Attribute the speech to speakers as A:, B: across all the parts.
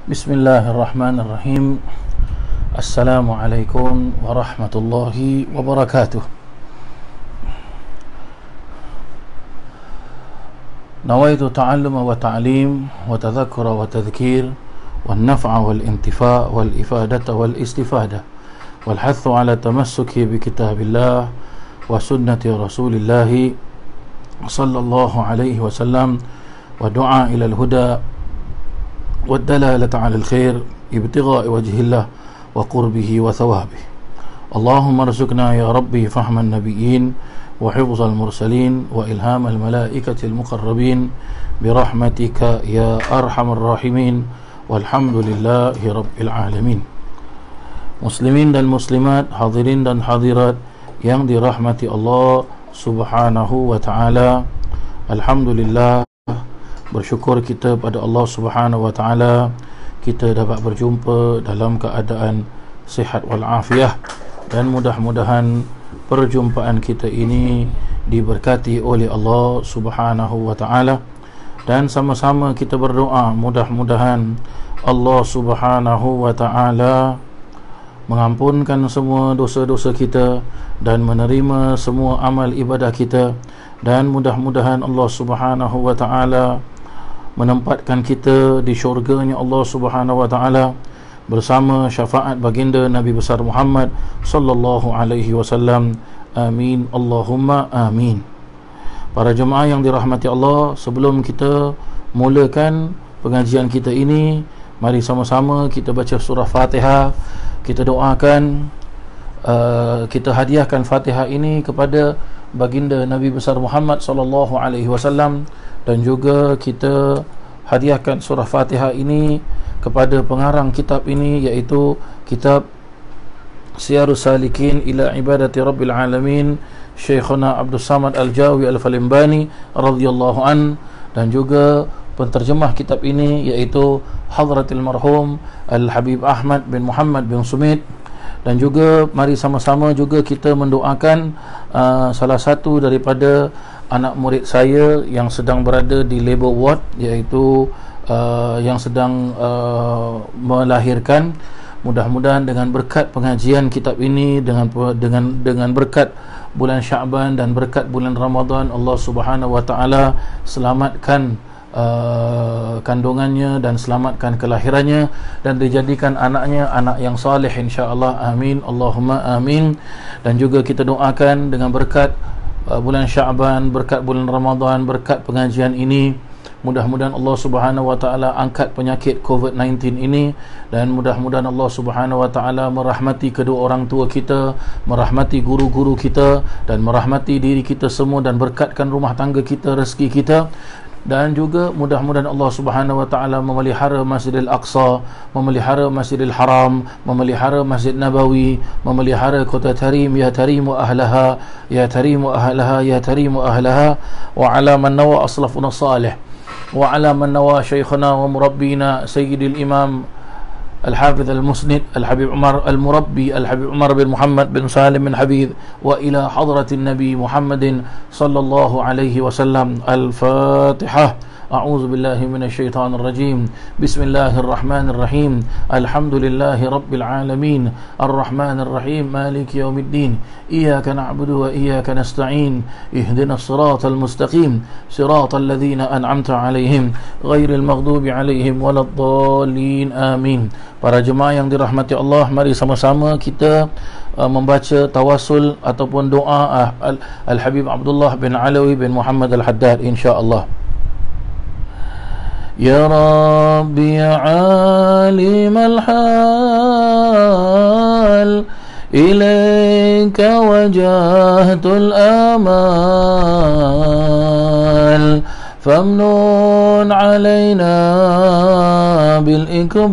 A: Bismillahirrahmanirrahim. Assalamualaikum warahmatullahi wabarakatuh. Nawaitu ta'alluma wa ta'lim wa tadhakkura wa tadhkir wal naf'a wal intifa' wal ifadata wal istifada wal hathu ala tamassuki bi kitabillah wa sunnati rasulillah sallallahu alaihi wasallam wa du'a ila al-huda والدلالة على الخير ابتغاء وجه الله وقربه وثوابه. اللهم ارزقنا يا ربي فهم النبيين وحفظ المرسلين وإلهام الملائكة المقربين برحمتك يا أرحم الراحمين والحمد لله رب العالمين. Muslimin dan muslimat, hadirin dan hadirat yang dirahmati Allah subhanahu wa ta'ala, alhamdulillah, bersyukur kita pada Allah Subhanahu wa taala kita dapat berjumpa dalam keadaan sihat wal afiah, dan mudah-mudahan perjumpaan kita ini diberkati oleh Allah Subhanahu wa taala, dan sama-sama kita berdoa mudah-mudahan Allah Subhanahu wa taala mengampunkan semua dosa-dosa kita dan menerima semua amal ibadah kita, dan mudah-mudahan Allah Subhanahu wa taala menempatkan kita di syurganya Allah Subhanahu wa taala bersama syafaat baginda Nabi besar Muhammad sallallahu alaihi wasallam. Amin Allahumma amin. Para jemaah yang dirahmati Allah, sebelum kita mulakan pengajian kita ini, mari sama-sama kita baca surah Fatihah. Kita doakan, kita hadiahkan Fatihah ini kepada baginda Nabi besar Muhammad sallallahu alaihi wasallam, dan juga kita hadiahkan surah Fatihah ini kepada pengarang kitab ini, iaitu kitab Siyarus Salikin ila Ibadati Rabbil Alamin, Syekhuna Abdul Samad Al-Jawi Al-Falimbani radhiyallahu an, dan juga penterjemah kitab ini iaitu Hadratil Marhum Al-Habib Ahmad bin Muhammad bin Sumit. Dan juga mari sama-sama juga kita mendoakan salah satu daripada anak murid saya yang sedang berada di labor ward, iaitu yang sedang melahirkan. Mudah-mudahan dengan berkat pengajian kitab ini, dengan berkat bulan Sya'ban dan berkat bulan Ramadan, Allah Subhanahu wa taala selamatkan kandungannya dan selamatkan kelahirannya, dan dijadikan anaknya anak yang saleh insya-Allah. Amin Allahumma amin. Dan juga kita doakan dengan berkat bulan Sya'ban, berkat bulan Ramadan, berkat pengajian ini, mudah-mudahan Allah Subhanahu wa taala angkat penyakit COVID-19 ini, dan mudah-mudahan Allah Subhanahu wa taala merahmati kedua orang tua kita, merahmati guru-guru kita, dan merahmati diri kita semua, dan berkatkan rumah tangga kita, rezeki kita. Dan juga mudah-mudahan Allah Subhanahu wa taala memelihara Masjidil Aqsa, memelihara Masjidil Haram, memelihara Masjid Nabawi, memelihara kota Tarim, ya Tarim wa ahlaha, ya Tarim wa ahlaha, ya Tarim wa ahlaha, wa ala man nawa aslafuna salih, wa ala man nawa syekhuna wa murabbina sayyidil imam الحافظ المسند الحبيب عمر المربي الحبيب عمر بن محمد بن سالم بن حبيب، وإلى حضرة النبي محمد صلى الله عليه وسلم. الفاتحة. أعوذ بالله من الشيطان الرجيم. بسم الله الرحمن الرحيم. الحمد لله رب العالمين الرحمن الرحيم مالك يوم الدين. إياك نعبد وإياك نستعين. اهدنا الصراط المستقيم صراط الذين أنعمت عليهم غير المغضوب عليهم ولا الضالين. آمين. Para jemaah yang dirahmati Allah, mari sama-sama kita membaca tawasul ataupun doa Al-Habib Abdullah bin Alawi bin Muhammad Al-Haddad insya-Allah. Ya Rabbi ya alim al-hal, ilaika wajahtul amal, famnun alaina bil ikbal,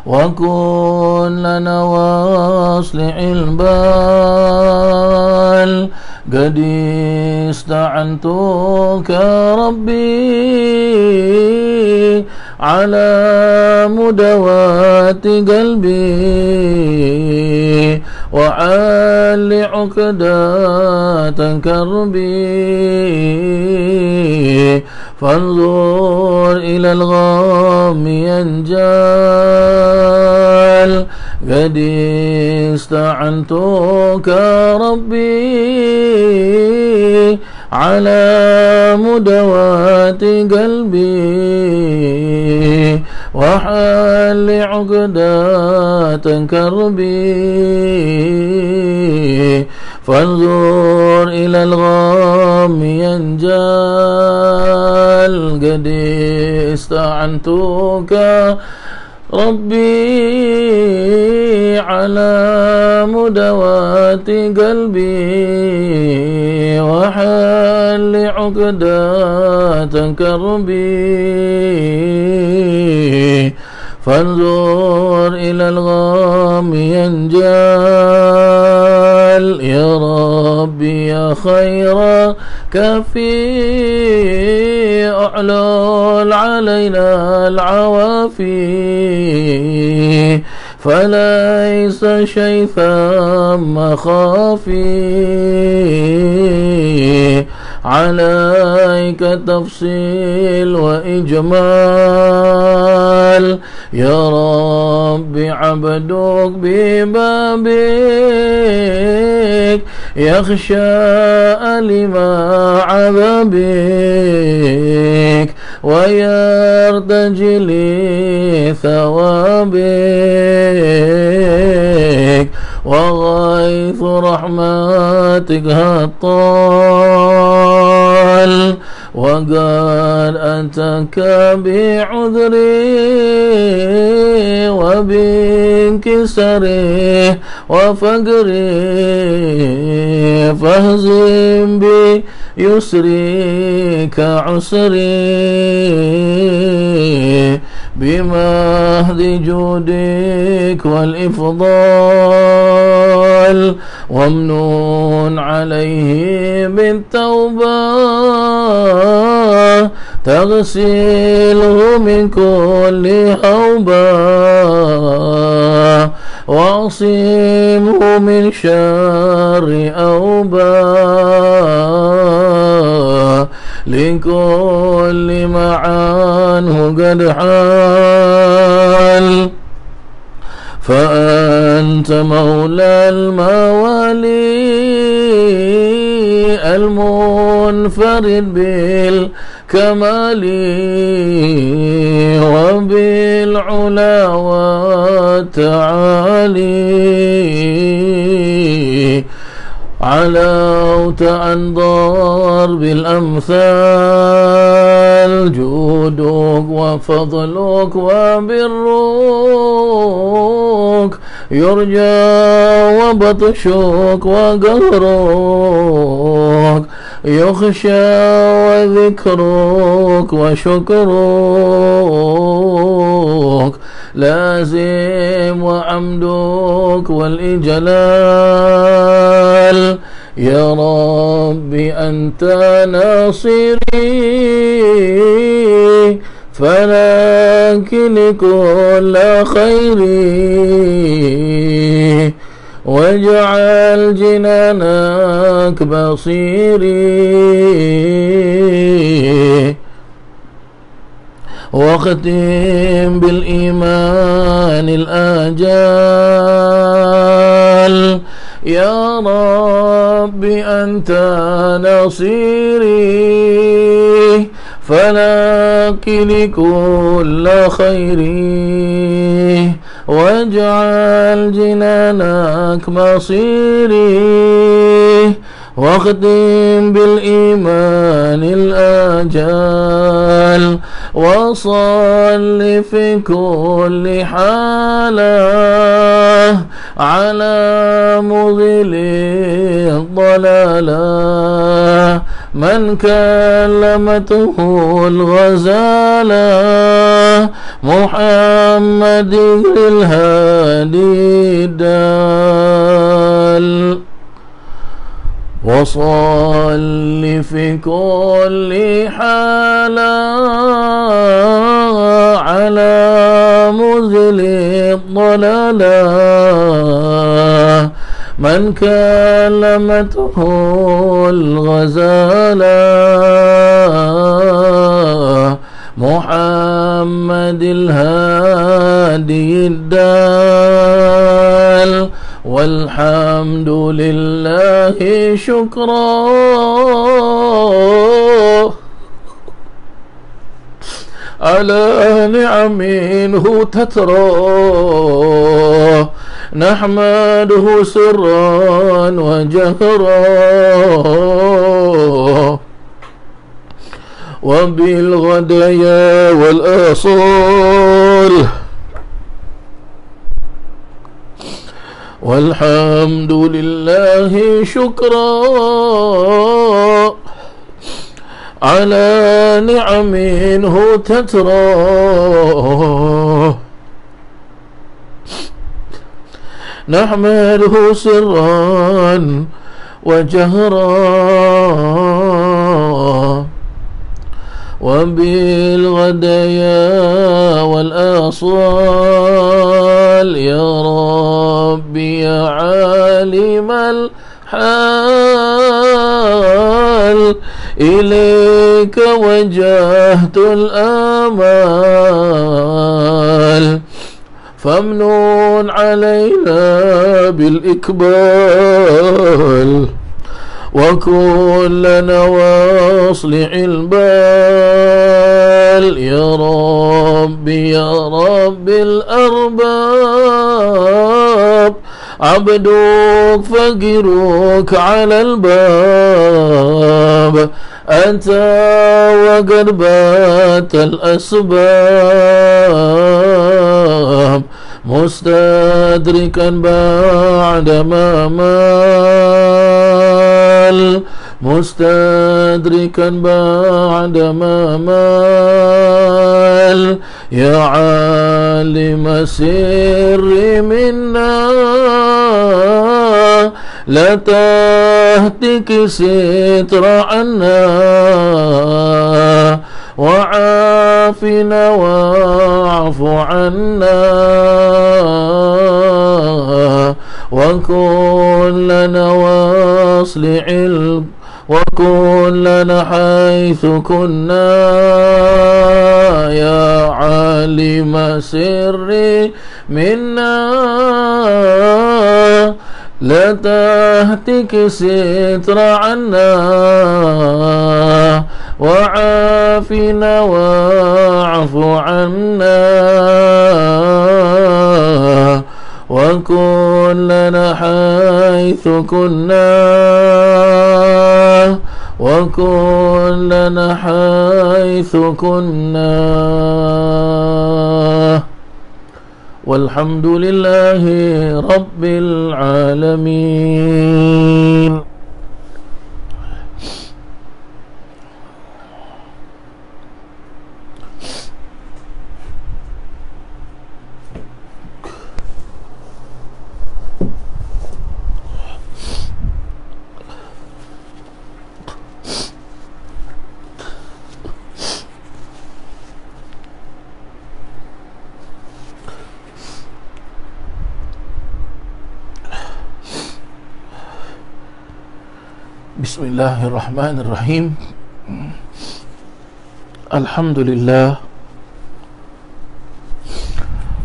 A: wa kun lana wasli'il bal. قد استعنتك ربي على مدوات قلبي وعل عقدة كربي فانظر إلى الغام ينجال قد استعنتك ربي على مدوات قلبي وحل عقدات كربي فانظر إلى الغام ينجال قد استعنتك ربي على مدوات قلبي وحل عقدات كربي فانظر إلى الغام ينجال يا ربي يا خير كفي أعلل علينا العوافي فليس شيء ثم خافي عليك تفصيل وإجمال يا رب عبدك ببابك يخشى لما عذابك ويرتجي لثوابك وغيث رحمتك هطال وقد أتاك بعذري وبانكسري وفقري فاهزم بيسري كعسري بمهد جودك والإفضال وامنون عليه بالتوبة تغسله من كل هوبة واعصمه من شر أوبة لكل ما عنه قد حال فأنت مولى الموالي المنفرد بالكمال وبالعلا والتعالي علوت عن ضرب الأمثال جودك وفضلك وبرك يرجى وبطشك وقهرك يخشى وذكرك وشكرك لازم وعمدك والإجلال يا ربي أنت ناصري فلكن كل خيري واجعل جنانك بصيري واختم بالإيمان الآجال يا رب أنت نصيري فلكن كل خيري واجعل جنانك مصيري واختم بالإيمان الآجال وصل في كل حالة على مضل الضلالة من كلمته الغزالة محمد الهادي الدال وصل في كل حالة على مزل الضلالة من كلمته الغزالة محمد محمد الهادي الدال والحمد لله شكرا على نعمه تترى نحمده سرا وجهرا وبالغدايا والآصال والحمد لله شكرا على نعمه تترى نحمده سرا وجهرا وبالغدايا والآصال يا ربي يا عالم الحال إليك وجهت الآمال فامنون علينا بالإقبال وكن لنا واصلح البال يا ربي يا رب الأرباب عبدك فقيرك على الباب أتى وقد بات الأسباب مستدركا بعدما مال مستدركا بعدما مال يا عالم سر منا لا تهتك ستر عنا وعافنا واعف عنا وكن لنا واصلح وكن لنا حيث كنا يا عالم سري منا لا تهتك ستر عنا وعافنا واعف عنا وكن لنا حيث كنا وكن لنا حيث كنا والحمد لله رب العالمين. Bismillahirrahmanirrahim. Alhamdulillah.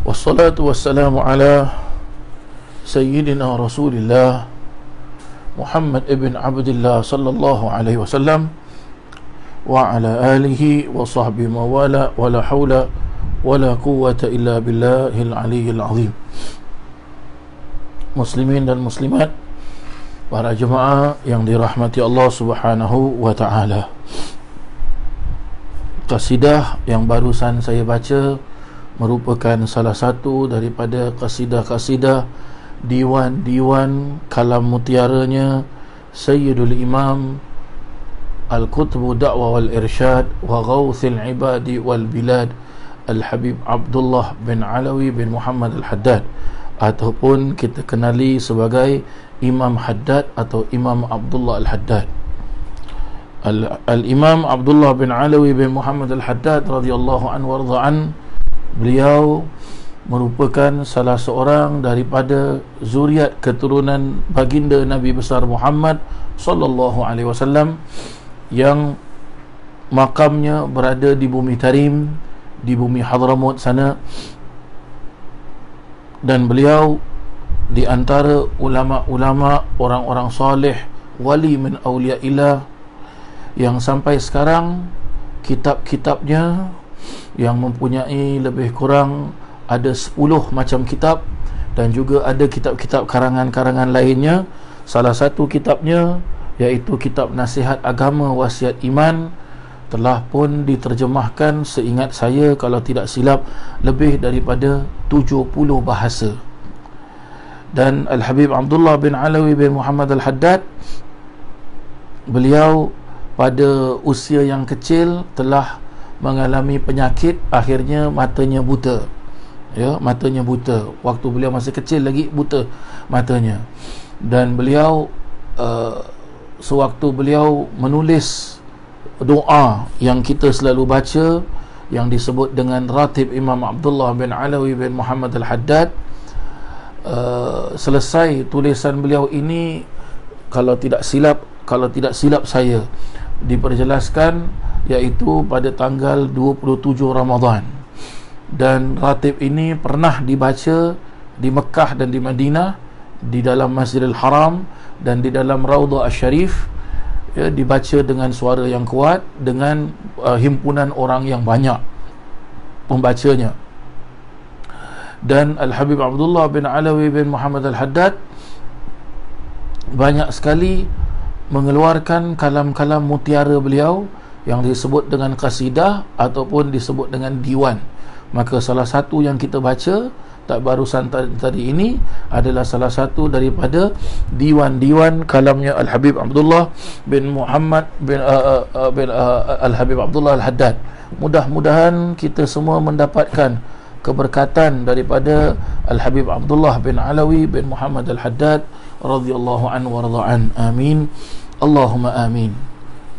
A: Wassalatu wassalamu ala Sayyidina Rasulillah Muhammad ibn Abdullah sallallahu alaihi wasallam wa ala alihi wa sahbihi mawala wa la hawla wa la quwwata illa billahil aliyyil azim. Muslimin dan muslimat, para jemaah yang dirahmati Allah Subhanahu wa ta'ala, qasidah yang barusan saya baca merupakan salah satu daripada qasidah-qasidah diwan-diwan kalam mutiaranya Sayyidul Imam Al-Qutbu Da'wa wal Irsyad wa Ghawthil Ibadi wal Bilad Al-Habib Abdullah bin Alawi bin Muhammad Al-Haddad, ataupun kita kenali sebagai Imam Haddad atau Imam Abdullah Al-Haddad. Al-Imam Abdullah bin Alawi bin Muhammad Al-Haddad radhiyallahu anhu warḍa'an, beliau merupakan salah seorang daripada zuriat keturunan baginda Nabi besar Muhammad sallallahu alaihi wasallam yang makamnya berada di Bumi Tarim, di bumi Hadramut sana, dan beliau di antara ulama-ulama, orang-orang soleh, wali min awliyaillah, yang sampai sekarang kitab-kitabnya yang mempunyai lebih kurang ada 10 macam kitab, dan juga ada kitab-kitab karangan-karangan lainnya. Salah satu kitabnya iaitu kitab Nasihat Agama Wasiat Iman, telah pun diterjemahkan seingat saya, kalau tidak silap, lebih daripada 70 bahasa. Dan Al-Habib Abdullah bin Alawi bin Muhammad Al-Haddad, beliau pada usia yang kecil telah mengalami penyakit, akhirnya matanya buta. Ya, matanya buta. Waktu beliau masih kecil lagi buta matanya. Dan beliau sewaktu beliau menulis doa yang kita selalu baca, yang disebut dengan Ratib Imam Abdullah bin Alawi bin Muhammad Al-Haddad, selesai tulisan beliau ini, kalau tidak silap saya diperjelaskan, iaitu pada tanggal 27 Ramadan. Dan ratib ini pernah dibaca di Mekah dan di Madinah, di dalam Masjidil Haram dan di dalam Raudhah Asy-Syarif, ya, dibaca dengan suara yang kuat, dengan himpunan orang yang banyak pembacanya. Dan Al-Habib Abdullah bin Alawi bin Muhammad Al-Haddad banyak sekali mengeluarkan kalam-kalam mutiara beliau yang disebut dengan qasidah ataupun disebut dengan diwan. Maka salah satu yang kita baca tak barusan tadi ini adalah salah satu daripada diwan-diwan kalamnya Al-Habib Abdullah bin Muhammad bin Al-Habib Abdullah Al-Haddad. Mudah-mudahan kita semua mendapatkan keberkatan daripada Al-Habib Abdullah bin Alawi bin Muhammad Al-Haddad radhiyallahu anhu waradha'an. Amin. Allahumma amin.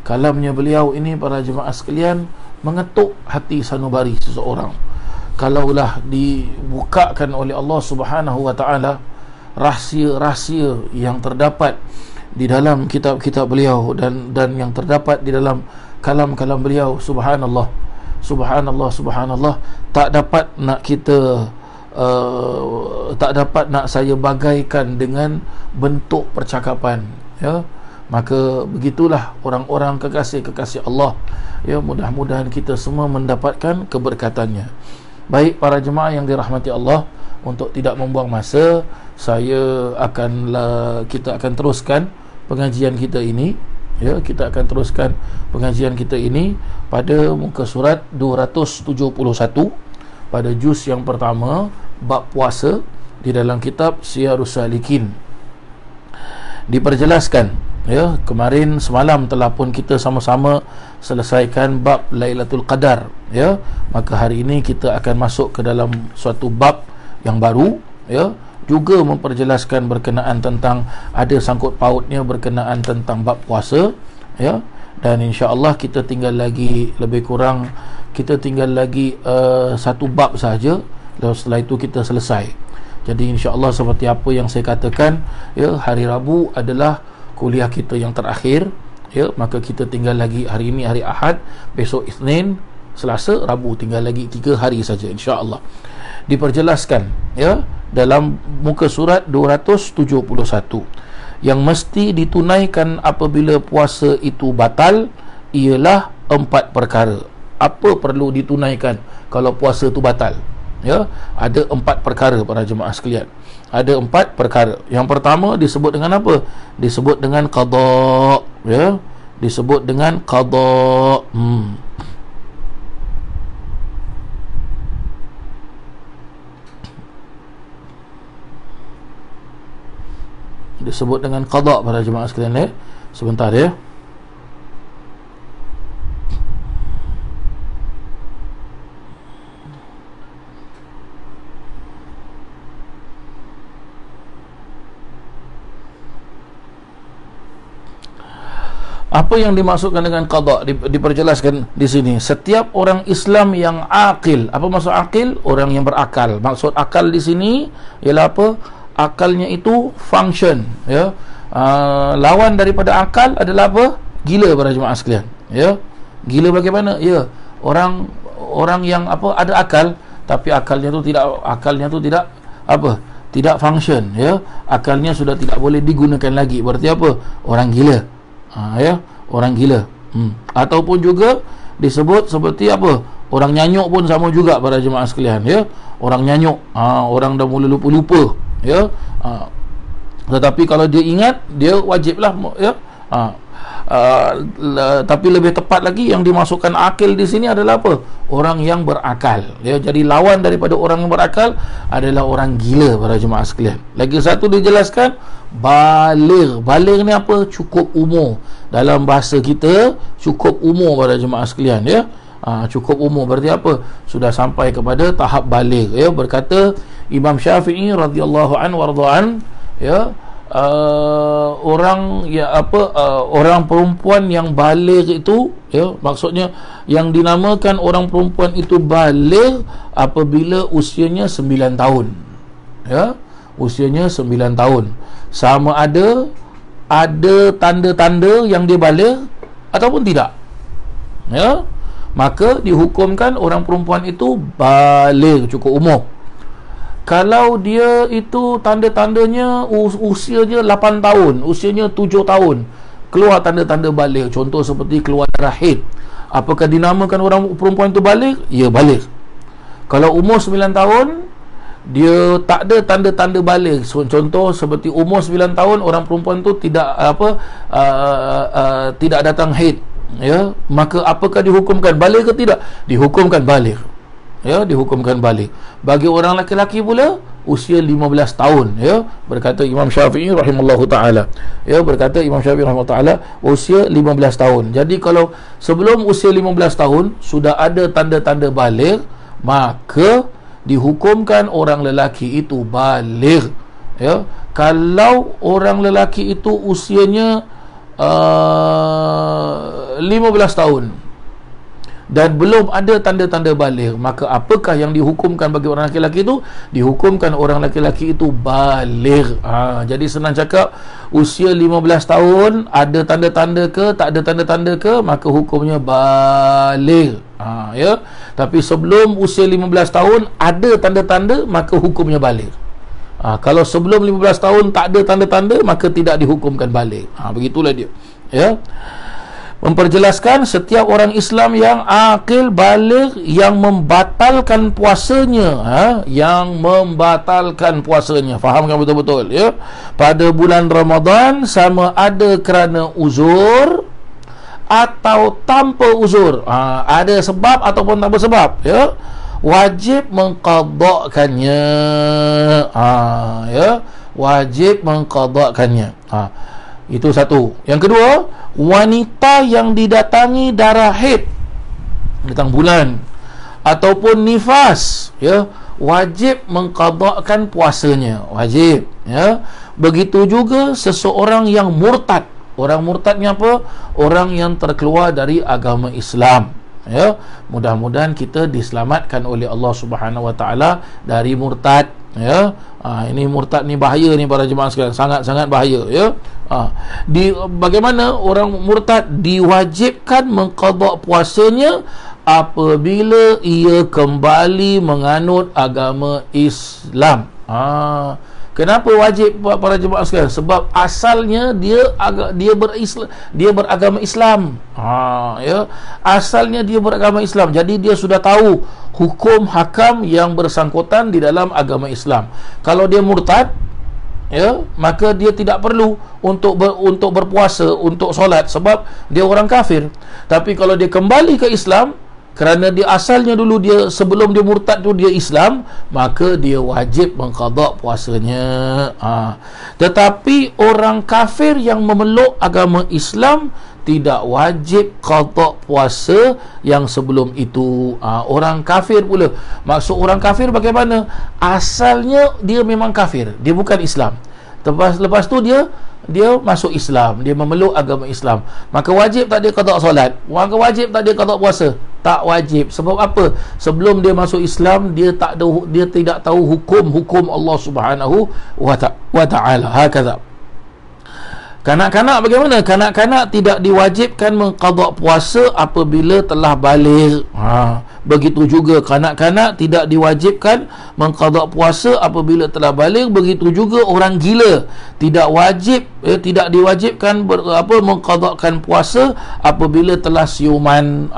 A: Kalamnya beliau ini, para jemaah sekalian, mengetuk hati sanubari seseorang. Kalaulah dibukakan oleh Allah Subhanahu wa taala rahsia-rahsia yang terdapat di dalam kitab-kitab beliau dan yang terdapat di dalam kalam-kalam beliau, subhanallah, subhanallah, subhanallah, tak dapat nak kita tak dapat nak saya bagaikan dengan bentuk percakapan, ya. Maka begitulah orang-orang kekasih-kekasih Allah, ya. Mudah-mudahan kita semua mendapatkan keberkatannya. Baik para jemaah yang dirahmati Allah, untuk tidak membuang masa, kita akan teruskan pengajian kita ini, ya. Kita akan teruskan pengajian kita ini pada muka surat 271 pada juz yang pertama, bab puasa, di dalam kitab Siyarus Salikin. Diperjelaskan, ya, kemarin semalam telah pun kita sama-sama selesaikan bab Lailatul Qadar, ya. Maka hari ini kita akan masuk ke dalam suatu bab yang baru, ya, juga memperjelaskan berkenaan tentang, ada sangkut pautnya berkenaan tentang bab puasa, ya. Dan insya-Allah kita tinggal lagi lebih kurang satu bab sahaja, lalu setelah itu kita selesai. Jadi insya-Allah seperti apa yang saya katakan, ya, hari Rabu adalah kuliah kita yang terakhir, ya. Maka kita tinggal lagi, hari ini hari Ahad, besok Isnin, Selasa, Rabu, tinggal lagi 3 hari saja insya-Allah. Diperjelaskan, ya, dalam muka surat 271, yang mesti ditunaikan apabila puasa itu batal ialah 4 perkara. Apa perlu ditunaikan kalau puasa itu batal? Ya, ada 4 perkara para jemaah sekalian. Ada 4 perkara. Yang pertama disebut dengan apa? Disebut dengan qada, ya. Disebut dengan qada. Disebut dengan qada para jemaah sekalian, ya. Sebentar, ya. Apa yang dimaksudkan dengan qada? Diperjelaskan di sini. Setiap orang Islam yang akil. Apa maksud akil? Orang yang berakal. Maksud akal di sini ialah apa? Akalnya itu function, ya. Lawan daripada akal adalah apa? Gila para jemaah sekalian, ya. Gila bagaimana? Ya, orang orang yang apa, ada akal tapi akalnya tu tidak apa, tidak function, ya, akalnya sudah tidak boleh digunakan lagi. Berarti apa? Orang gila. Ya, orang gila. Ataupun juga disebut seperti apa, orang nyanyuk pun sama juga para jemaah sekalian, ya. Orang nyanyuk, orang dah mula lupa-lupa, ya. Tetapi kalau dia ingat, dia wajiblah, ya. Tapi lebih tepat lagi yang dimasukkan akil di sini adalah apa? Orang yang berakal, ya. Jadi lawan daripada orang yang berakal adalah orang gila para jemaah sekalian. Lagi satu dijelaskan, baligh. Baligh ni apa? Cukup umur. Dalam bahasa kita, cukup umur para jemaah sekalian, ya. Cukup umur berarti apa? Sudah sampai kepada tahap baligh, ya. Berkata Imam Syafi'i radhiyallahu anhu warḍa'an, ya, orang perempuan yang baligh itu, ya, maksudnya yang dinamakan orang perempuan itu baligh apabila usianya 9 tahun, ya, usianya 9 tahun. Sama ada tanda-tanda yang dia baligh ataupun tidak, ya, maka dihukumkan orang perempuan itu baligh, cukup umur. Kalau dia itu tanda-tandanya usianya 8 tahun, usianya 7 tahun, keluar tanda-tanda baligh, contoh seperti keluar darah haid, apakah dinamakan orang perempuan itu baligh? Ya, baligh. Kalau umur 9 tahun dia tak ada tanda-tanda baligh, contoh seperti umur 9 tahun orang perempuan itu tidak tidak datang haid, ya, maka apakah dihukumkan baligh ke tidak? Dihukumkan baligh, ya, dihukumkan baligh. Bagi orang lelaki pula usia 15 tahun, ya, berkata Imam Syafi'i rahimallahu taala, ya, berkata Imam Syafi'i rahimallahu taala usia 15 tahun. Jadi kalau sebelum usia 15 tahun sudah ada tanda-tanda baligh, maka dihukumkan orang lelaki itu baligh, ya. Kalau orang lelaki itu usianya 15 tahun dan belum ada tanda-tanda baligh, maka apakah yang dihukumkan bagi orang lelaki itu? Dihukumkan orang lelaki itu baligh. Jadi senang cakap, usia 15 tahun ada tanda-tanda ke tak ada tanda-tanda ke, maka hukumnya baligh. Ya. Tapi sebelum usia 15 tahun ada tanda-tanda, maka hukumnya baligh. Kalau sebelum 15 tahun tak ada tanda-tanda, maka tidak dihukumkan baligh. Begitulah dia, ya. Memperjelaskan setiap orang Islam yang akil baligh yang membatalkan puasanya, fahamkan betul-betul, ya, pada bulan Ramadan, sama ada kerana uzur atau tanpa uzur, ada sebab ataupun tanpa sebab, ya, wajib mengqadhakannya, ya, wajib mengqadhakannya. Itu satu. Yang kedua, wanita yang didatangi darah haid, datang bulan ataupun nifas, ya, wajib mengqadhakan puasanya, wajib, ya. Begitu juga seseorang yang murtad. Orang murtadnya apa? Orang yang terkeluar dari agama Islam, ya. Mudah-mudahan kita diselamatkan oleh Allah Subhanahu Wa Taala dari murtad, ya. Ini murtad ni bahaya ni para jemaah sekalian, sangat-sangat bahaya, ya. Bagaimana orang murtad diwajibkan mengqadha puasanya apabila ia kembali menganut agama Islam. Kenapa wajib para jemaah sekalian? Sebab asalnya dia beragama Islam. Ya, asalnya dia beragama Islam. Jadi dia sudah tahu hukum hakam yang bersangkutan di dalam agama Islam. Kalau dia murtad, ya, maka dia tidak perlu untuk berpuasa, untuk solat, sebab dia orang kafir. Tapi kalau dia kembali ke Islam, kerana dia asalnya dulu dia sebelum dia murtad tu dia Islam, maka dia wajib mengqadha puasanya. Tetapi orang kafir yang memeluk agama Islam tidak wajib qadha puasa yang sebelum itu. Orang kafir pula, maksud orang kafir bagaimana? Asalnya dia memang kafir, dia bukan Islam. Lepas tu dia masuk Islam, dia memeluk agama Islam, maka wajib tak dia qada solat? Maka wajib tak dia qada puasa? Tak wajib. Sebab apa? Sebelum dia masuk Islam, dia tidak tahu hukum Allah Subhanahu wa taala. Hakadha. Kanak-kanak bagaimana? Kanak-kanak tidak diwajibkan mengqada puasa apabila telah baligh. begitu juga kanak-kanak tidak diwajibkan mengqada puasa apabila telah baligh, begitu juga orang gila tidak wajib tidak diwajibkan mengqadakan puasa apabila telah siuman.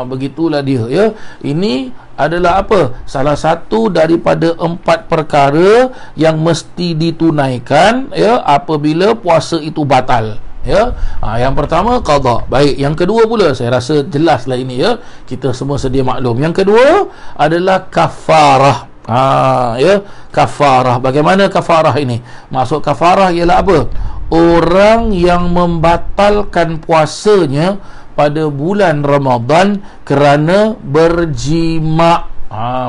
A: Begitulah dia, ya. Ini adalah apa? Salah satu daripada 4 perkara yang mesti ditunaikan, ya, apabila puasa itu batal, ya. Yang pertama qada. Baik, yang kedua pula, saya rasa jelaslah ini, ya. Kita semua sedia maklum. Yang kedua adalah kafarah. Ya, kafarah. Bagaimana kafarah ini? Maksud kafarah ialah apa? Orang yang membatalkan puasanya pada bulan Ramadan kerana berjima'.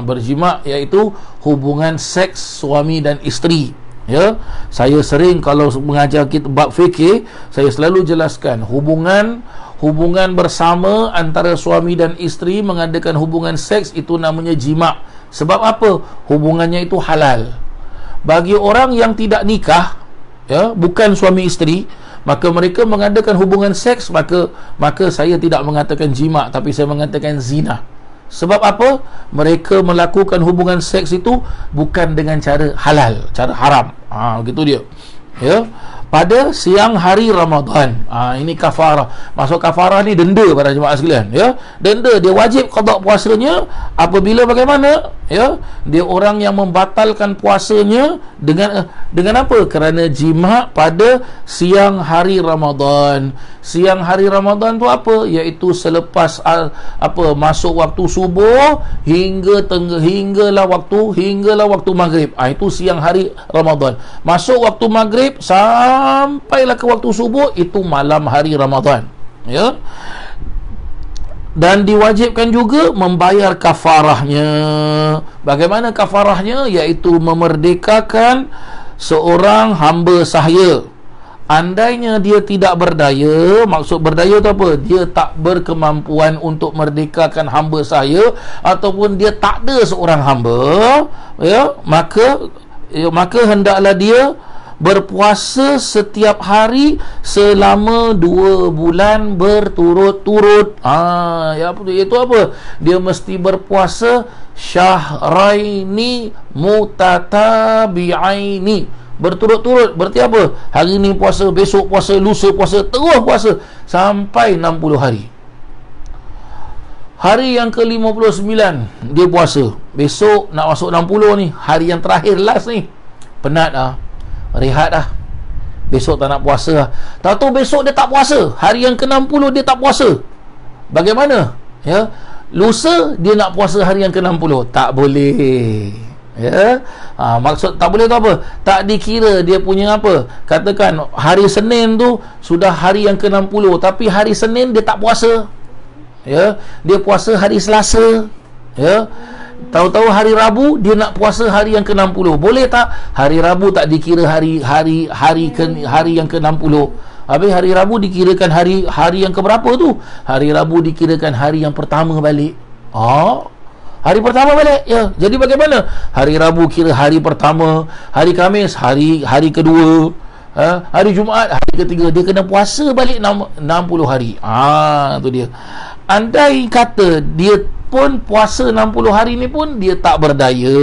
A: Berjima' iaitu hubungan seks suami dan isteri, ya. Saya sering kalau mengajar kita bab fikir, saya selalu jelaskan hubungan bersama antara suami dan isteri, mengadakan hubungan seks itu namanya jima'. Sebab apa? Hubungannya itu halal. Bagi orang yang tidak nikah, ya, bukan suami isteri, maka mereka mengadakan hubungan seks, maka saya tidak mengatakan jima', tapi saya mengatakan zina. Sebab apa? Mereka melakukan hubungan seks itu bukan dengan cara halal, cara haram. Begitu dia, ya. Pada siang hari Ramadan. Ini kafarah. Maksud kafarah ni denda para jemaah sekalian, ya. Denda, dia wajib qada puasanya apabila bagaimana, ya, dia orang yang membatalkan puasanya dengan apa? Kerana jima' pada siang hari Ramadan. Siang hari Ramadan tu apa? Iaitu selepas masuk waktu subuh hinggalah waktu maghrib. Itu siang hari Ramadan. Masuk waktu maghrib sampailah ke waktu subuh, itu malam hari Ramadan, ya. Dan diwajibkan juga membayar kafarahnya. Bagaimana kafarahnya? Iaitu memerdekakan seorang hamba sahaya. Andainya dia tidak berdaya, maksud berdaya tu apa? Dia tak berkemampuan untuk merdekakan hamba sahaya, ataupun dia tak ada seorang hamba, ya, maka hendaklah dia berpuasa setiap hari selama 2 bulan berturut-turut. Itu apa? Dia mesti berpuasa syahraini mutatabi'aini, berturut-turut. Berarti apa? Hari ni puasa, besok puasa, lusa puasa, terus puasa sampai 60 hari. Hari yang ke-59 dia puasa. Besok nak masuk 60 ni, hari yang terakhir, last ni. Penat rehat besok tak nak puasa tahu besok dia tak puasa, hari yang ke-60 dia tak puasa. Bagaimana, ya? Lusa dia nak puasa hari yang ke-60, tak boleh, ya. Maksud tak boleh tu apa? Tak dikira dia punya apa, katakan hari Senin tu sudah hari yang ke-60, tapi hari Senin dia tak puasa, ya. Dia puasa hari Selasa, ya. Tahu-tahu hari Rabu dia nak puasa hari yang ke-60. Boleh tak? Hari Rabu tak dikira hari yang ke-60. Habis hari Rabu dikirakan hari yang keberapa tu? Hari Rabu dikirakan hari yang pertama balik. Hari pertama balik, ya. Jadi bagaimana? Hari Rabu kira hari pertama, hari Khamis hari kedua, hari Jumaat hari ketiga, dia kena puasa balik 60 hari. Tu dia. Andai kata dia pun puasa 60 hari ni pun dia tak berdaya,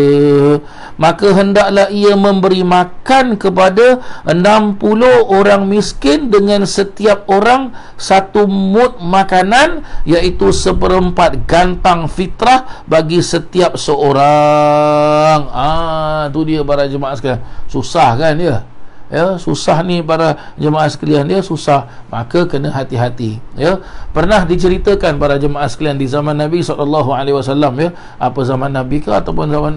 A: maka hendaklah ia memberi makan kepada 60 orang miskin dengan setiap orang 1 mud makanan, iaitu 1/4 gantang fitrah bagi setiap seorang. Tu dia para jemaah sekalian. Susah kan dia? Ya, susah ni para jemaah sekalian, dia susah, maka kena hati-hati, ya. Pernah diceritakan para jemaah sekalian di zaman Nabi SAW, ya, apa zaman Nabi ke ataupun zaman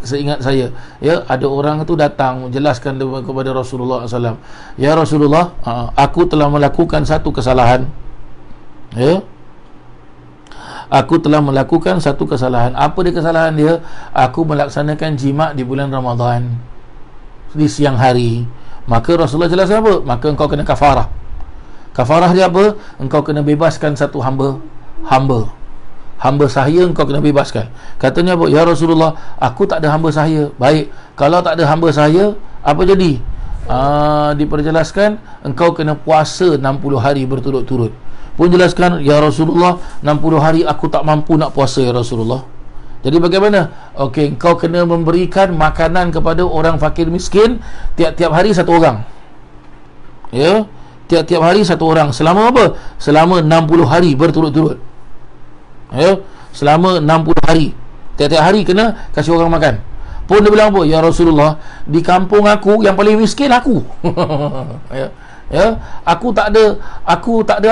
A: seingat saya, ya, ada orang tu datang menjelaskan kepada Rasulullah SAW, ya Rasulullah, aku telah melakukan satu kesalahan, ya. Aku telah melakukan satu kesalahan. Apa dia kesalahan dia? Aku melaksanakan jima' di bulan Ramadan di siang hari. Maka Rasulullah jelaskan apa? Maka engkau kena kafarah. Kafarah dia apa? Engkau kena bebaskan satu hamba sahaya, engkau kena bebaskan. Katanya apa? Ya Rasulullah, aku tak ada hamba sahaya. Baik, kalau tak ada hamba sahaya, apa jadi? Diperjelaskan engkau kena puasa 60 hari berturut-turut. Pun jelaskan, ya Rasulullah, 60 hari aku tak mampu nak puasa ya Rasulullah. Jadi bagaimana? Okey, kau kena memberikan makanan kepada orang fakir miskin tiap-tiap hari satu orang. Ya, tiap-tiap hari satu orang. Selama apa? Selama 60 hari berturut-turut. Ya, selama 60 hari. Tiap-tiap hari kena kasih orang makan. Pun dia bilang apa? Ya Rasulullah, di kampung aku yang paling miskin aku. Ya, aku tak ada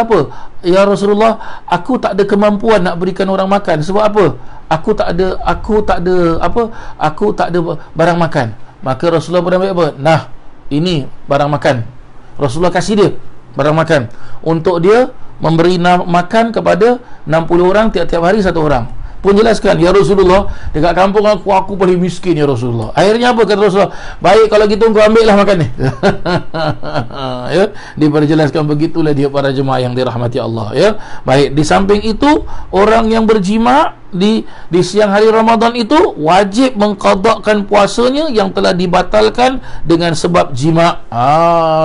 A: apa? Ya Rasulullah, aku tak ada kemampuan nak berikan orang makan. Sebab apa? Aku tak ada barang makan. Maka Rasulullah beri apa? Nah, ini barang makan. Rasulullah kasih dia barang makan untuk dia memberi makan kepada 60 orang tiap-tiap hari satu orang. Pun jelaskan, ya Rasulullah, dekat kampung aku paling miskin ya Rasulullah. Akhirnya apa kata Rasulullah? Baik, kalau gitu kau ambil lah makan ni. Ya, diperjelaskan begitulah dia para jemaah yang dirahmati Allah. Ya, baik. Di samping itu, orang yang berjima di siang hari Ramadan itu wajib mengqadakkan puasanya yang telah dibatalkan dengan sebab jima.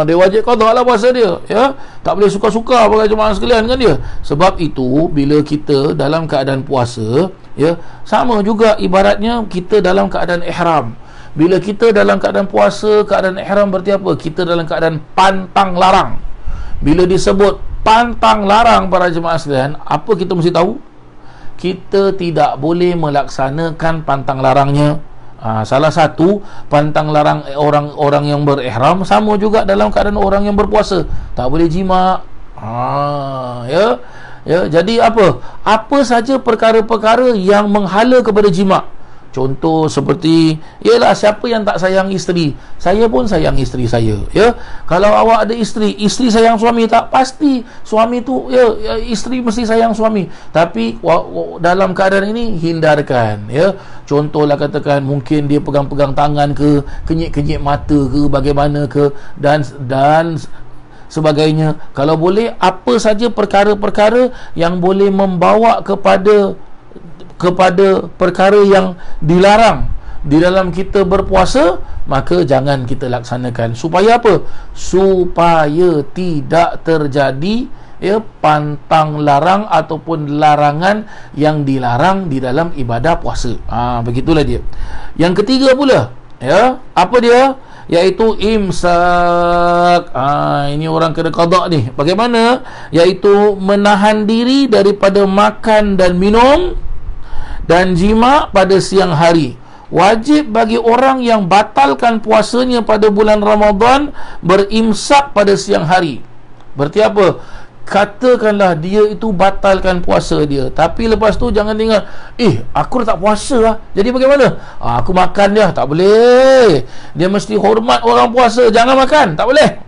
A: Dia wajib qadaklah puasa dia. Ya, tak boleh suka-suka para jemaah sekalian kan dia. Sebab itu bila kita dalam keadaan puasa, ya, sama juga ibaratnya kita dalam keadaan ihram. Bila kita dalam keadaan puasa, keadaan ihram berarti apa? Kita dalam keadaan pantang larang. Bila disebut pantang larang para jemaah sekalian, apa kita mesti tahu? Kita tidak boleh melaksanakan pantang larangnya. Salah satu pantang larang orang-orang yang berihram sama juga dalam keadaan orang yang berpuasa. Tak boleh jima. Ya, jadi apa saja perkara-perkara yang menghala kepada jima. Contoh seperti, ialah siapa yang tak sayang isteri? Saya pun sayang isteri saya. Ya, kalau awak ada isteri sayang suami tak? Pasti suami tu, ya, isteri mesti sayang suami. Tapi dalam keadaan ini hindarkan. Ya, contohlah katakan mungkin dia pegang-pegang tangan ke, kenyit-kenyit mata ke, bagaimana ke, dan sebagainya. Kalau boleh, apa saja perkara-perkara yang boleh membawa kepada perkara yang dilarang di dalam kita berpuasa, maka jangan kita laksanakan. Supaya apa? Supaya tidak terjadi, ya, pantang larang ataupun larangan yang dilarang di dalam ibadah puasa. Begitulah dia. Yang ketiga pula, ya, apa dia? Iaitu imsak. Ini orang kena qada ni. Bagaimana? Iaitu menahan diri daripada makan dan minum dan jima pada siang hari. Wajib bagi orang yang batalkan puasanya pada bulan Ramadan berimsak pada siang hari. Berarti apa? Katakanlah dia itu batalkan puasa dia, tapi lepas tu jangan tinggal, aku dah tak puasa lah, jadi bagaimana? Aku makan dia. Tak boleh. Dia mesti hormat orang puasa, jangan makan, tak boleh.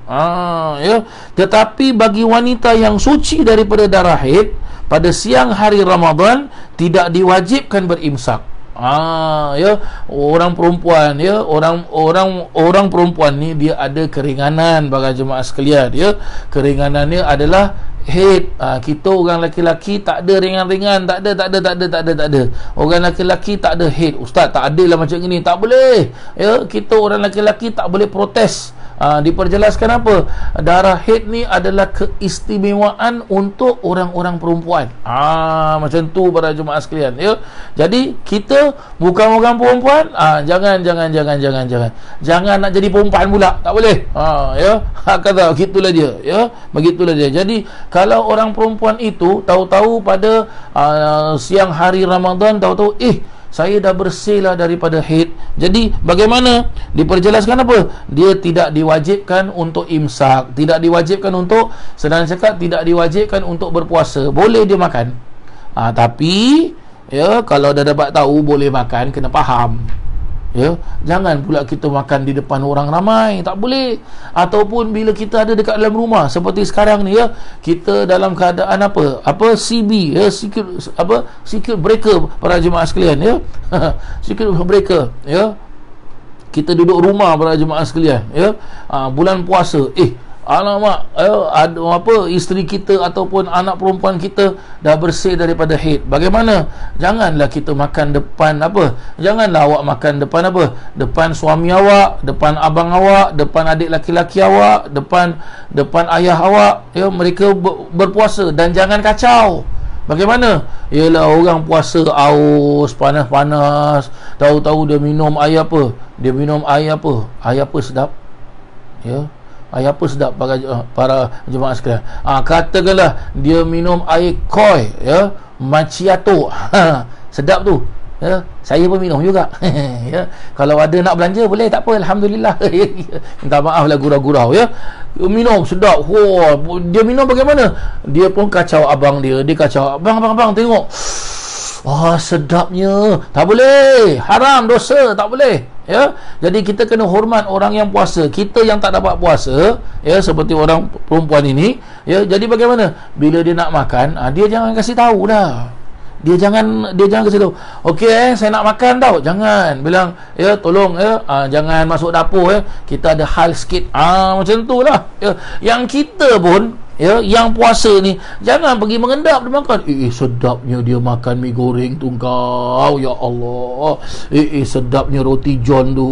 A: Ya. Tetapi bagi wanita yang suci daripada darah haid, pada siang hari Ramadan tidak diwajibkan berimsak. Ya, orang perempuan, ya, orang perempuan ni dia ada keringanan bagi jemaah sekalian, ya. Keringanannya adalah haid. Kita orang lelaki-lelaki tak ada ringan-ringan, tak ada. Orang lelaki-lelaki tak ada haid. Ustaz, tak adil lah macam ini, tak boleh. Ya, kita orang lelaki-lelaki tak boleh protes. Diperjelaskan apa? Darah haid ni adalah keistimewaan untuk orang-orang perempuan. Macam tu para jemaah sekalian, ya. Jadi kita bukan orang perempuan, jangan nak jadi perempuan pula, tak boleh. Ya, kata begitulah dia, ya. Begitulah dia. Jadi kalau orang perempuan itu tahu-tahu pada siang hari Ramadan, tahu-tahu saya dah bersihlah daripada haid. Jadi bagaimana? Diperjelaskan apa? Dia tidak diwajibkan untuk imsak, tidak diwajibkan untuk, senang cakap, tidak diwajibkan untuk berpuasa. Boleh dia makan. Tapi ya, kalau dah dapat tahu boleh makan, kena faham. Ya, jangan pula kita makan di depan orang ramai, tak boleh. Ataupun bila kita ada dekat dalam rumah seperti sekarang ni, ya, kita dalam keadaan apa CB, ya, circuit breaker para jemaah sekalian, ya. Circuit breaker, ya. Kita duduk rumah para jemaah sekalian, ya. Bulan puasa, alamak, ada apa, isteri kita ataupun anak perempuan kita dah bersih daripada haid, bagaimana? Janganlah kita makan depan apa, janganlah awak makan depan apa, depan suami awak, depan abang awak, depan adik laki-laki awak, depan ayah awak, ya, mereka berpuasa. Dan jangan kacau. Bagaimana? Ialah orang puasa aus, panas-panas, tahu-tahu dia minum air apa, dia minum air apa, air apa sedap, ya, air apa sedap para jemaah sekalian. Katakanlah dia minum air koi, ya, macchiato, sedap tu, ya, saya pun minum juga. Ya, kalau ada nak belanja boleh, tak apa, alhamdulillah. Minta maaf lah gurau-gurau, ya, minum sedap. Dia minum bagaimana? Dia pun kacau abang dia kacau, abang tengok, sedapnya. Tak boleh, haram, dosa, tak boleh, ya. Jadi kita kena hormat orang yang puasa. Kita yang tak dapat puasa, ya, seperti orang perempuan ini, ya, jadi bagaimana? Bila dia nak makan, dia jangan kasih tahu dah. Dia jangan kasih tahu, okey, saya nak makan tau. Jangan bilang, ya, tolong, ya, jangan masuk dapur, ya, kita ada hal sikit, macam tu lah, ya. Yang kita pun, ya, yang puasa ni, jangan pergi mengendap dia makan. Sedapnya dia makan mi goreng tu kau, ya Allah. Sedapnya roti john tu.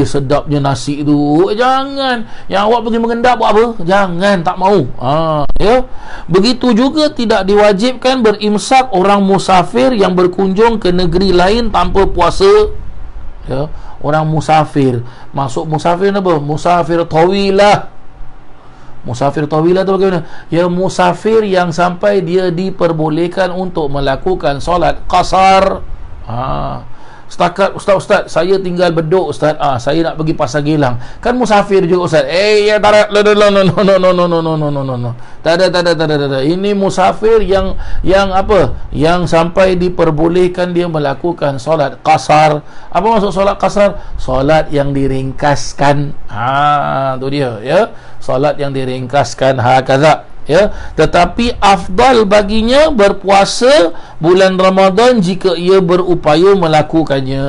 A: Sedapnya nasi tu. Jangan. Yang awak pergi mengendap buat apa? Jangan, tak mau. Ya. Begitu juga tidak diwajibkan berimsak orang musafir yang berkunjung ke negeri lain tanpa puasa. Ya. Orang musafir, masuk musafir apa? Musafir tawilah. Musafir tawilah tu bagaimana? Ya, musafir yang sampai dia diperbolehkan untuk melakukan solat qasar. Setakat ustaz, saya tinggal Bedok ustaz, saya nak pergi Pasar Gilang. Kan musafir juga ustaz. Ya, tak ada. Ini musafir yang apa? Yang sampai diperbolehkan dia melakukan solat qasar. Apa maksud solat qasar? Solat yang diringkaskan. Tu dia, ya. Solat yang diringkaskan, hakaza, ya. Tetapi afdal baginya berpuasa bulan Ramadan jika ia berupaya melakukannya.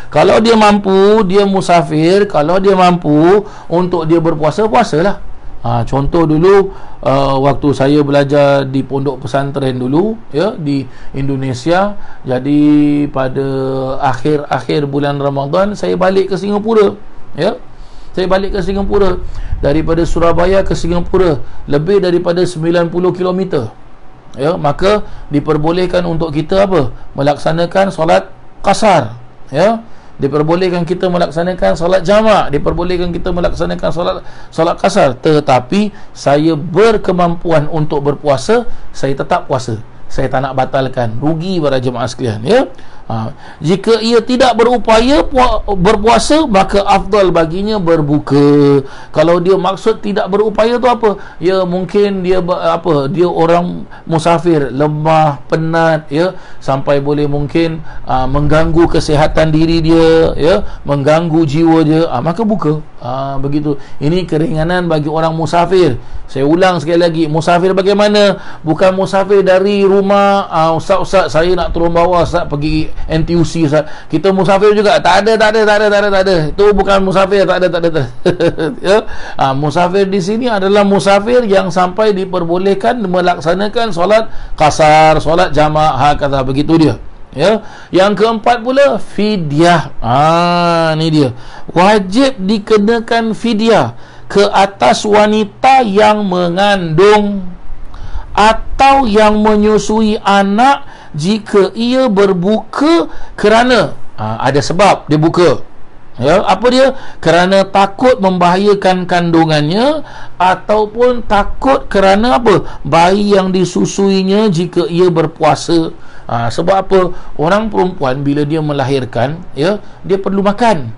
A: Kalau dia mampu, dia musafir, kalau dia mampu untuk dia berpuasa, puasalah. Contoh dulu, waktu saya belajar di pondok pesantren dulu, ya, di Indonesia. Jadi pada akhir bulan Ramadan saya balik ke Singapura, ya. Saya balik ke Singapura. Daripada Surabaya ke Singapura lebih daripada 90 km. Ya, maka diperbolehkan untuk kita apa? Melaksanakan solat qasar, ya. Diperbolehkan kita melaksanakan solat jamak, diperbolehkan kita melaksanakan solat qasar. Tetapi saya berkemampuan untuk berpuasa, saya tetap puasa. Saya tak nak batalkan, rugi para jemaah sekalian, ya. Jika ia tidak berupaya berpuasa, maka afdal baginya berbuka. Kalau dia maksud tidak berupaya tu apa? Ya, mungkin dia dia orang musafir, lemah, penat, ya, sampai boleh mungkin mengganggu kesihatan diri dia, ya, mengganggu jiwa dia, maka buka. Begitu. Ini keringanan bagi orang musafir. Saya ulang sekali lagi, musafir bagaimana? Bukan musafir dari rumah, ustaz saya nak turun bawah, ustaz pergi NTUC, ustaz. Kita musafir juga. Tak ada. Itu bukan musafir, tak ada. Ya. Musafir di sini adalah musafir yang sampai diperbolehkan melaksanakan solat qasar, solat jamak, kata begitu dia. Ya. Yang keempat pula, fidyah. Ni dia. Wajib dikenakan fidyah ke atas wanita yang mengandung atau yang menyusui anak jika ia berbuka kerana ada sebab dia buka. Ya, apa dia? Kerana takut membahayakan kandungannya ataupun takut kerana apa? Bayi yang disusuinya jika ia berpuasa. Sebab apa? Orang perempuan bila dia melahirkan, ya, dia perlu makan.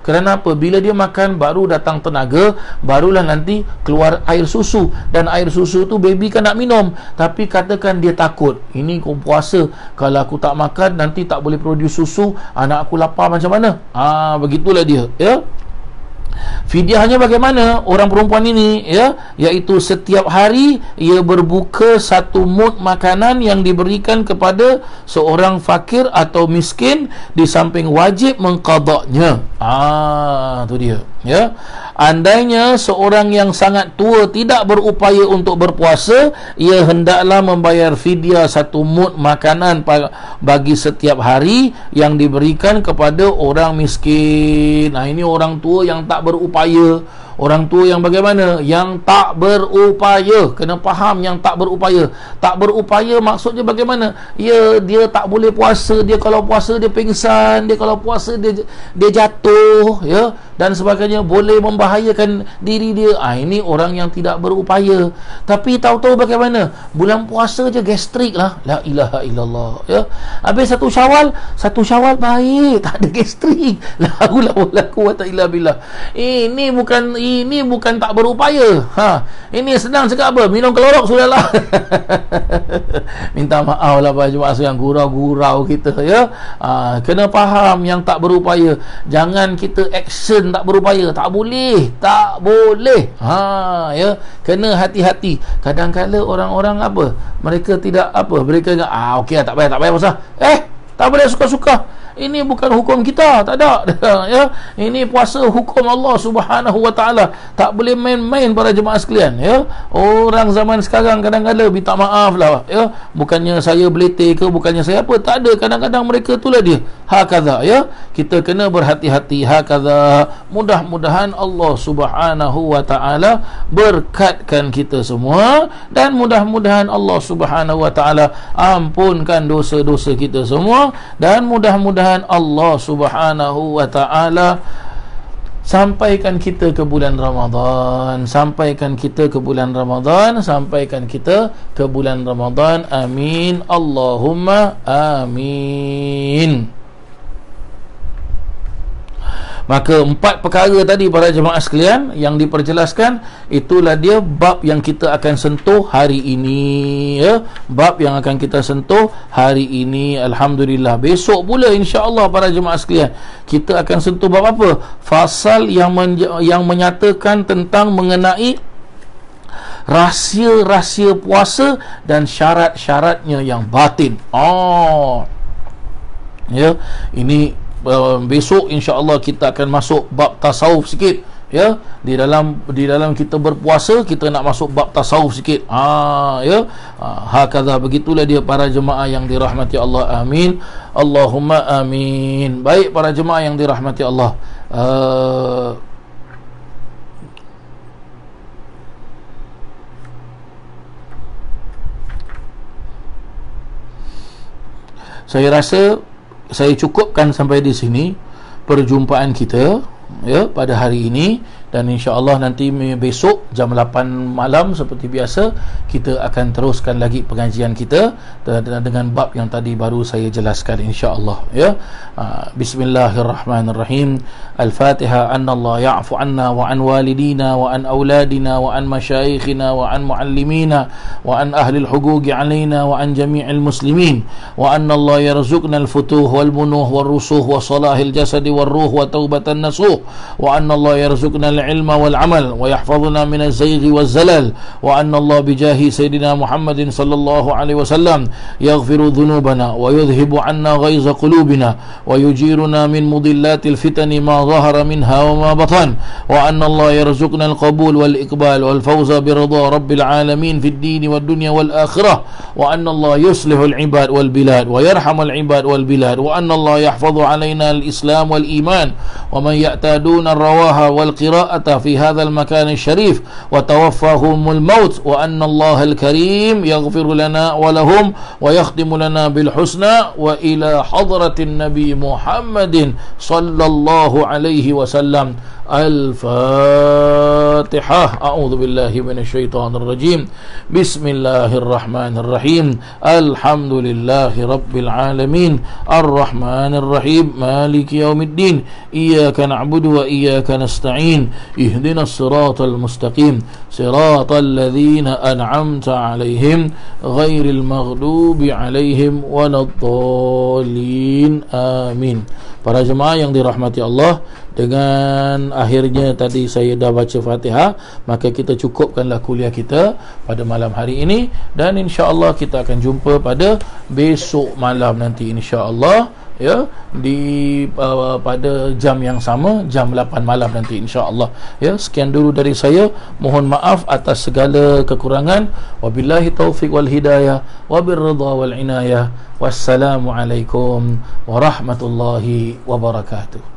A: Kerana apa? Bila dia makan, baru datang tenaga, barulah nanti keluar air susu. Dan air susu tu baby kan nak minum. Tapi katakan dia takut, ini aku puasa, kalau aku tak makan nanti tak boleh produce susu, anak aku lapar macam mana? Begitulah dia, ya. Fidyahnya bagaimana orang perempuan ini, ya, iaitu setiap hari ia berbuka satu mud makanan yang diberikan kepada seorang fakir atau miskin, di samping wajib mengqadanya. Tu dia. Ya, andainya seorang yang sangat tua tidak berupaya untuk berpuasa, ia hendaklah membayar fidyah 1 mud makanan bagi setiap hari yang diberikan kepada orang miskin. Nah, ini orang tua yang tak berupaya. Orang tua yang bagaimana? Yang tak berupaya. Kena faham, yang tak berupaya. Tak berupaya maksudnya bagaimana? Dia tak boleh puasa. Dia kalau puasa dia pingsan. Dia kalau puasa dia jatuh, ya, dan sebagainya, boleh membahayakan diri dia. Ini orang yang tidak berupaya. Tapi tahu-tahu bagaimana? Bulan puasa je gastrik lah. La ilaha illallah, ya. Habis satu syawal baik, tak ada gastrik. La haula wala quwata illa billah. Ini bukan tak berupaya. Ini senang cakap apa? Minum kelorok sudahlah. Minta maaf lah para jemaah yang gurau-gurau kita, ya. Kena faham yang tak berupaya. Jangan kita action tak berupaya. Tak boleh. Ya, kena hati-hati. Kadang-kadang orang-orang apa? Mereka tidak apa? Mereka ingat, okey, tak payah pasal. Tak boleh suka-suka. Ini bukan hukum kita, tak ada. Ya, ini puasa hukum Allah Subhanahu wa taala. Tak boleh main-main para jemaah sekalian, ya. Orang zaman sekarang kadang-kadang minta maaf lah, ya. Bukannya saya belete ke, bukannya saya apa, tak ada. Kadang-kadang mereka itulah dia. Hakaza, ya. Kita kena berhati-hati. Hakaza. Mudah-mudahan Allah Subhanahu wa taala berkatkan kita semua, dan mudah-mudahan Allah Subhanahu wa taala ampunkan dosa-dosa kita semua, dan mudah-mudahan Allah Subhanahu wa ta'ala sampaikan kita ke bulan Ramadan. Sampaikan kita ke bulan Ramadan. Amin. Allahumma amin. Maka 4 perkara tadi para jemaah sekalian yang diperjelaskan, itulah dia bab yang kita akan sentuh hari ini, ya. Bab yang akan kita sentuh hari ini. Alhamdulillah. Besok pula insya-Allah para jemaah sekalian kita akan sentuh bab apa? Fasal yang menyatakan tentang mengenai rahsia-rahsia puasa dan syarat-syaratnya yang batin. Ya, ini besok insya-Allah kita akan masuk bab tasawuf sikit, ya. Di dalam kita berpuasa, kita nak masuk bab tasawuf sikit. Ya. Hakaza, begitulah dia para jemaah yang dirahmati Allah. Amin. Allahumma amin. Baik para jemaah yang dirahmati Allah. Saya rasa saya cukupkan sampai di sini perjumpaan kita, ya, pada hari ini, dan insya-Allah nanti besok jam 8 malam seperti biasa kita akan teruskan lagi pengajian kita dengan bab yang tadi baru saya jelaskan insya-Allah, ya. Bismillahirrahmanirrahim. Al-Fatihah. Annallahu ya'fu anna wa an walidina wa an auladina wa an masyayikhina wa an muallimina wa an ahli al-huquqi alaina wa an jami'il muslimin wa anna Allah yarzuqna al-futuh wal munuh wal rusuh wa salahil jasadi wal ruh wa taubatan nasuh wa anna Allah yarzuqna العلم والعمل ويحفظنا من الزيغ والزلل وأن الله بجاه سيدنا محمد صلى الله عليه وسلم يغفر ذنوبنا ويذهب عنا غيظ قلوبنا ويجيرنا من مضلات الفتن ما ظهر منها وما بطن وأن الله يرزقنا القبول والإقبال والفوز برضا رب العالمين في الدين والدنيا والآخرة وأن الله يصلح العباد والبلاد ويرحم العباد والبلاد وأن الله يحفظ علينا الإسلام والإيمان ومن يعتادون الرواها والقراءة في هذا المكان الشريف وتوفاهم الموت وأن الله الكريم يغفر لنا ولهم ويختم لنا بالحسنى وإلى حضرة النبي محمد صلى الله عليه وسلم. الفاتحة. أعوذ بالله من الشيطان الرجيم. بسم الله الرحمن الرحيم. الحمد لله رب العالمين الرحمن الرحيم مالك يوم الدين إياك نعبد وإياك نستعين اهدنا الصراط المستقيم صراط الذين أنعمت عليهم غير المغضوب عليهم ولا الضالين. آمين. Para jemaah yang dirahmati Allah, dengan akhirnya tadi saya dah baca Fatihah, maka kita cukupkanlah kuliah kita pada malam hari ini, dan insya-Allah kita akan jumpa pada besok malam nanti insya-Allah. ya, di pada jam yang sama, jam 8 malam nanti insya-Allah. Ya, sekian dulu dari saya. Mohon maaf atas segala kekurangan. Wabillahi taufiq wal hidayah, wabirridha wal inayah. Wassalamualaikum warahmatullahi wabarakatuh.